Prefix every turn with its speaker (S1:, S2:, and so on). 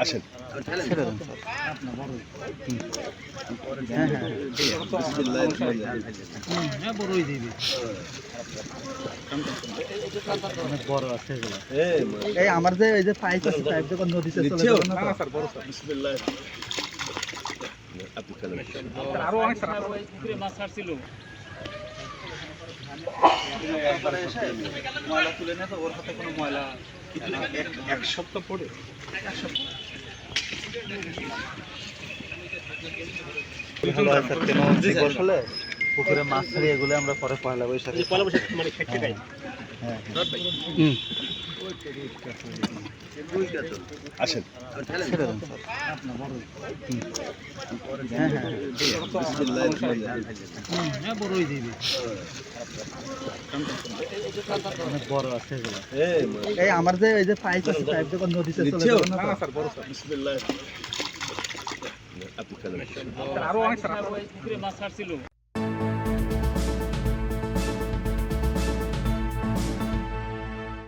S1: আসেন।
S2: ছেড়ে দেন স্যার। হ্যাঁ হ্যাঁ হ্যাঁ বড়ই দিবি অনেক বড় আছে এগুলো। এই আমার যে এই যে পাইপ আছে পাইপ যখন নদীতে চলে যাবে না স্যার বড় স্যার
S1: বিসমিল্লাহ। আপনি চলেন।
S2: আরো অনেক স্যার পুকুরে মাছ ছাড়ছিল ময়লা তুলে নেয় তো ওর হাতে কোনো ময়লা
S1: এক সপ্তাহ পরে
S2: আসলে পুকুরে মাছ ছাড়ি এগুলো আমরা পরে পয়লা বৈশাখে
S1: মানে খেতে খাই। আসেন।
S2: ছেড়ে দেন স্যার। হ্যাঁ হ্যাঁ হ্যাঁ বড়ই দিবি অনেক বড় আছে এগুলো। এই আমার যে এই যে পাইপ আছে পাইপ যখন নদীতে চলে যাবে না স্যার বড় স্যার
S1: বিসমিল্লাহ। আপনি চলেন।
S2: আরো অনেক স্যার পুকুরে মাছ ছাড়ছিল